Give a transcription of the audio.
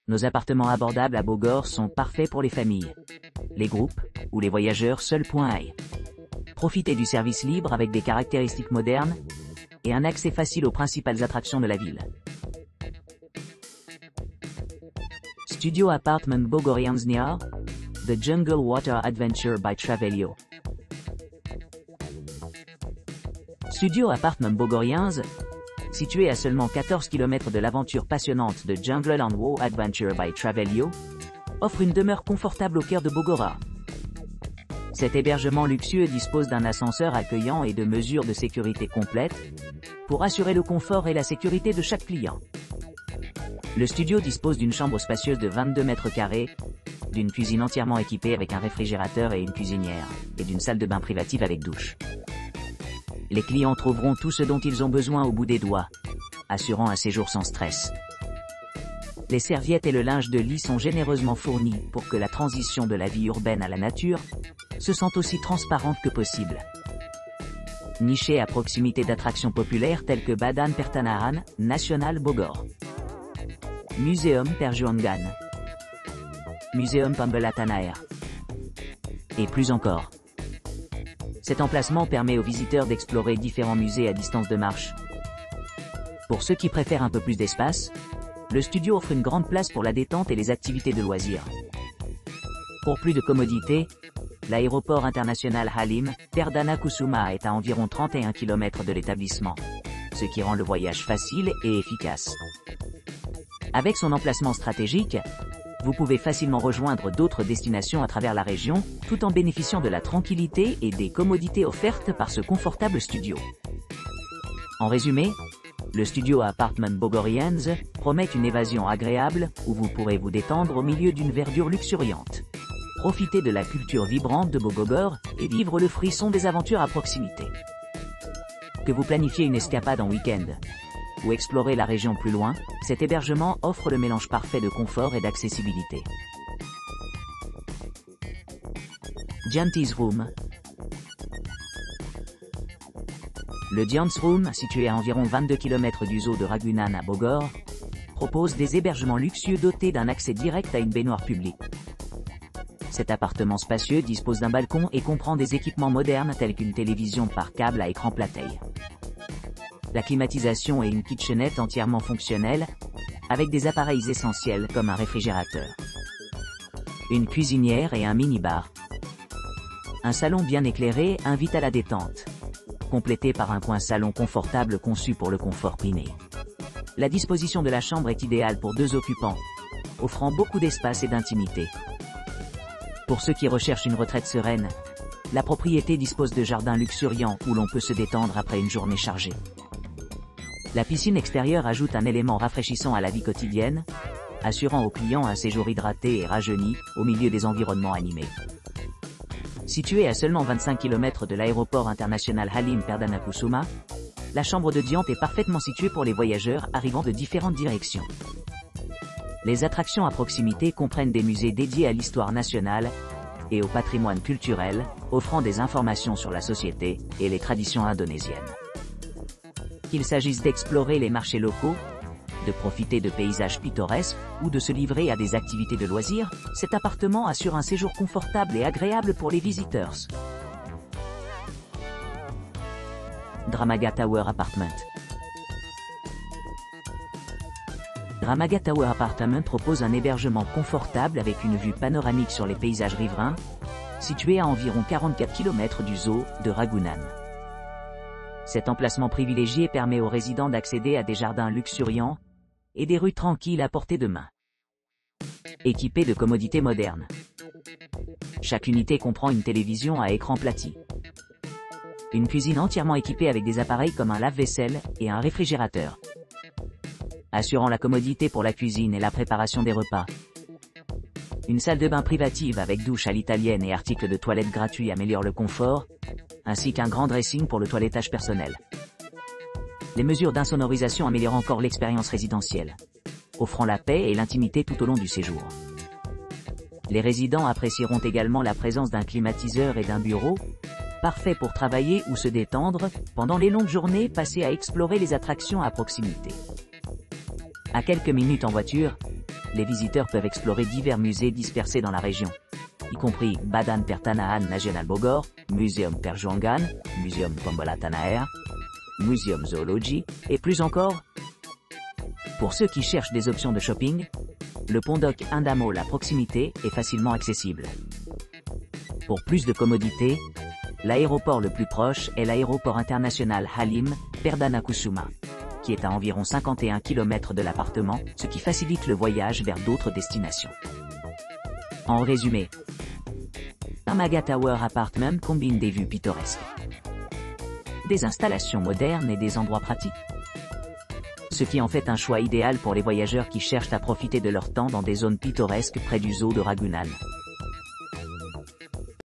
Nos appartements abordables à Bogor sont parfaits pour les familles, les groupes ou les voyageurs seuls. Profitez du service libre avec des caractéristiques modernes et un accès facile aux principales attractions de la ville. Studio Apartment Bogorians near The Jungle Water Adventure by Travelio. Studio Apartment Bogorians, situé à seulement 14 km de l'aventure passionnante de Jungle and Water Adventure by Travelio, offre une demeure confortable au cœur de Bogora. Cet hébergement luxueux dispose d'un ascenseur accueillant et de mesures de sécurité complètes pour assurer le confort et la sécurité de chaque client. Le studio dispose d'une chambre spacieuse de 22 mètres carrés, d'une cuisine entièrement équipée avec un réfrigérateur et une cuisinière, et d'une salle de bain privative avec douche. Les clients trouveront tout ce dont ils ont besoin au bout des doigts, assurant un séjour sans stress. Les serviettes et le linge de lit sont généreusement fournis pour que la transition de la vie urbaine à la nature se sente aussi transparente que possible. Niché à proximité d'attractions populaires telles que Badan Pertanaran National Bogor, Muséum Perjuangan, Muséum Pambelatanaer, et plus encore. Cet emplacement permet aux visiteurs d'explorer différents musées à distance de marche. Pour ceux qui préfèrent un peu plus d'espace, le studio offre une grande place pour la détente et les activités de loisirs. Pour plus de commodité, l'aéroport international Halim Perdana Kusuma est à environ 31 km de l'établissement, ce qui rend le voyage facile et efficace. Avec son emplacement stratégique, vous pouvez facilement rejoindre d'autres destinations à travers la région, tout en bénéficiant de la tranquillité et des commodités offertes par ce confortable studio. En résumé, le studio Apartment Bogorians promet une évasion agréable où vous pourrez vous détendre au milieu d'une verdure luxuriante. Profitez de la culture vibrante de Bogor et vivre le frisson des aventures à proximité. Que vous planifiez une escapade en week-end ou explorer la région plus loin, cet hébergement offre le mélange parfait de confort et d'accessibilité. Gianti's Room. Le Giant's Room, situé à environ 22 km du zoo de Ragunan à Bogor, propose des hébergements luxueux dotés d'un accès direct à une baignoire publique. Cet appartement spacieux dispose d'un balcon et comprend des équipements modernes tels qu'une télévision par câble à écran plat-taille, la climatisation et une kitchenette entièrement fonctionnelle, avec des appareils essentiels comme un réfrigérateur, une cuisinière et un mini-bar. Un salon bien éclairé invite à la détente, complété par un coin salon confortable conçu pour le confort privé. La disposition de la chambre est idéale pour 2 occupants, offrant beaucoup d'espace et d'intimité. Pour ceux qui recherchent une retraite sereine, la propriété dispose de jardins luxuriants où l'on peut se détendre après une journée chargée. La piscine extérieure ajoute un élément rafraîchissant à la vie quotidienne, assurant aux clients un séjour hydraté et rajeuni au milieu des environnements animés. Située à seulement 25 km de l'aéroport international Halim Perdana Kusuma, la chambre de Diant est parfaitement située pour les voyageurs arrivant de différentes directions. Les attractions à proximité comprennent des musées dédiés à l'histoire nationale et au patrimoine culturel, offrant des informations sur la société et les traditions indonésiennes. Qu'il s'agisse d'explorer les marchés locaux, de profiter de paysages pittoresques ou de se livrer à des activités de loisirs, cet appartement assure un séjour confortable et agréable pour les visiteurs. Dramaga Tower Apartment. Dramaga Tower Apartment propose un hébergement confortable avec une vue panoramique sur les paysages riverains, situé à environ 44 km du zoo de Ragunan. Cet emplacement privilégié permet aux résidents d'accéder à des jardins luxuriants et des rues tranquilles à portée de main. Équipé de commodités modernes, chaque unité comprend une télévision à écran plati, une cuisine entièrement équipée avec des appareils comme un lave-vaisselle et un réfrigérateur, assurant la commodité pour la cuisine et la préparation des repas. Une salle de bain privative avec douche à l'italienne et articles de toilette gratuits améliorent le confort, ainsi qu'un grand dressing pour le toilettage personnel. Les mesures d'insonorisation améliorent encore l'expérience résidentielle, offrant la paix et l'intimité tout au long du séjour. Les résidents apprécieront également la présence d'un climatiseur et d'un bureau, parfait pour travailler ou se détendre pendant les longues journées passées à explorer les attractions à proximité. À quelques minutes en voiture, les visiteurs peuvent explorer divers musées dispersés dans la région, y compris Badan Pertanahan National Bogor, Museum Perjuangan, Museum Tombola Tanah, Museum Zoology, et plus encore. Pour ceux qui cherchent des options de shopping, le Pondok Indah Mall à proximité est facilement accessible. Pour plus de commodité, l'aéroport le plus proche est l'aéroport international Halim Perdana Kusuma, qui est à environ 51 km de l'appartement, ce qui facilite le voyage vers d'autres destinations. En résumé, Amaga Tower Apartment combine des vues pittoresques, des installations modernes et des endroits pratiques, ce qui en fait un choix idéal pour les voyageurs qui cherchent à profiter de leur temps dans des zones pittoresques près du zoo de Ragunan.